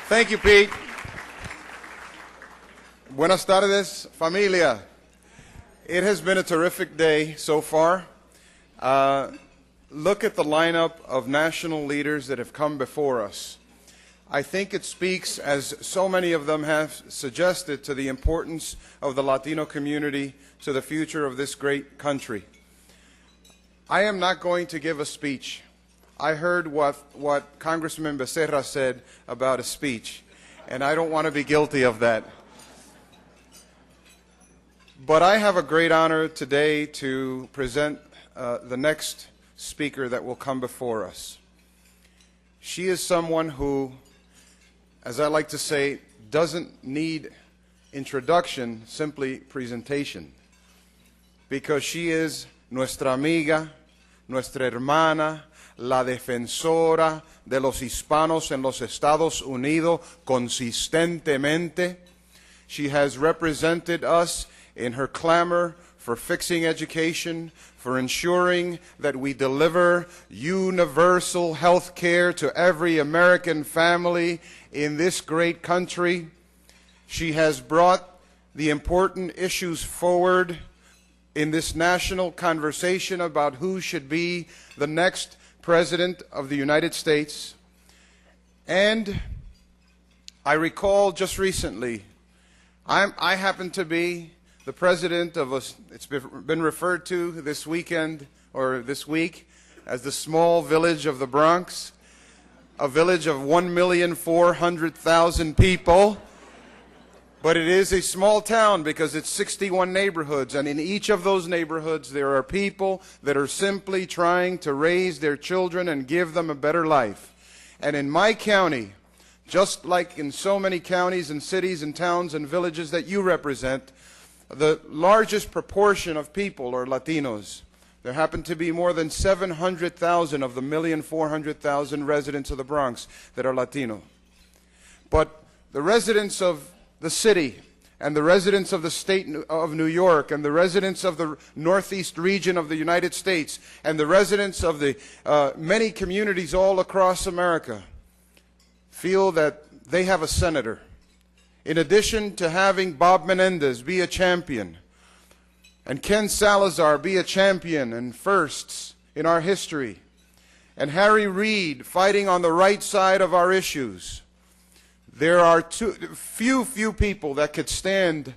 Thank you, Pete. Buenas tardes, familia. It has been a terrific day so far. Look at the lineup of national leaders that have come before us. I think it speaks, as so many of them have suggested, to the importance of the Latino community to the future of this great country. I am not going to give a speech. I heard what Congressman Becerra said about a speech, and I don't want to be guilty of that. But I have a great honor today to present the next speaker that will come before us. She is someone who, as I like to say, doesn't need introduction, simply presentation, because she is nuestra amiga, nuestra hermana, la defensora de los hispanos en los Estados Unidos consistentemente. She has represented us in her clamor for fixing education, for ensuring that we deliver universal health care to every American family in this great country. She has brought the important issues forward in this national conversation about who should be the next President of the United States. And I recall just recently, I happen to be the president of it's been referred to this weekend or this week as the small village of the Bronx, a village of 1,400,000 people. But it is a small town because it's 61 neighborhoods, and in each of those neighborhoods there are people that are simply trying to raise their children and give them a better life. And in my county, just like in so many counties and cities and towns and villages that you represent, the largest proportion of people are Latinos. There happen to be more than 700,000 of the 1,400,000 residents of the Bronx that are Latino. But the residents of the city and the residents of the state of New York and the residents of the Northeast region of the United States and the residents of the many communities all across America feel that they have a senator. In addition to having Bob Menendez be a champion and Ken Salazar be a champion and firsts in our history, and Harry Reid fighting on the right side of our issues, there are few people that could stand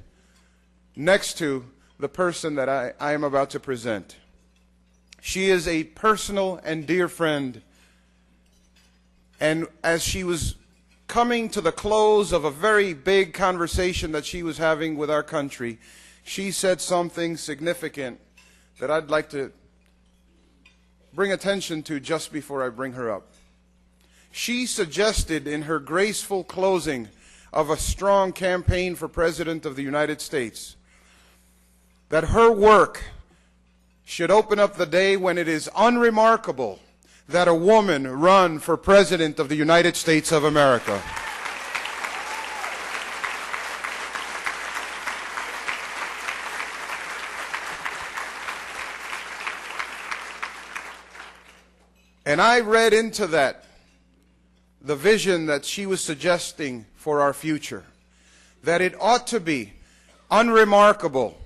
next to the person that I am about to present. She is a personal and dear friend, and as she was coming to the close of a very big conversation that she was having with our country, she said something significant that I'd like to bring attention to just before I bring her up. She suggested in her graceful closing of a strong campaign for President of the United States that her work should open up the day when it is unremarkable that a woman run for President of the United States of America. And I read into that the vision that she was suggesting for our future, that it ought to be unremarkable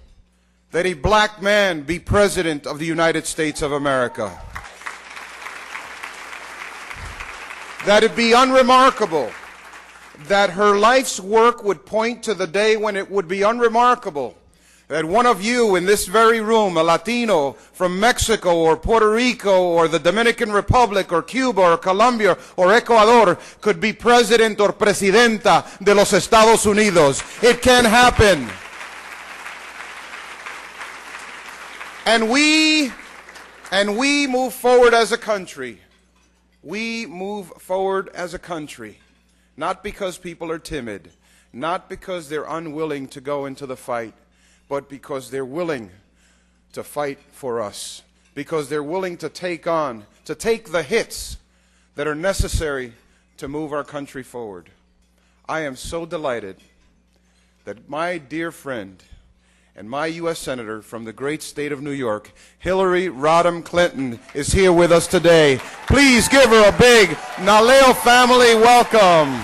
that a black man be President of the United States of America. That it be unremarkable that her life's work would point to the day when it would be unremarkable that one of you in this very room, a Latino from Mexico or Puerto Rico or the Dominican Republic or Cuba or Colombia or Ecuador could be President or Presidenta de los Estados Unidos. It can happen. And we move forward as a country. We move forward as a country, not because people are timid, not because they're unwilling to go into the fight, but because they're willing to fight for us, because they're willing to take the hits that are necessary to move our country forward. I am so delighted that my dear friend and my U.S. Senator from the great state of New York, Hillary Rodham Clinton, is here with us today. Please give her a big Naleo family welcome.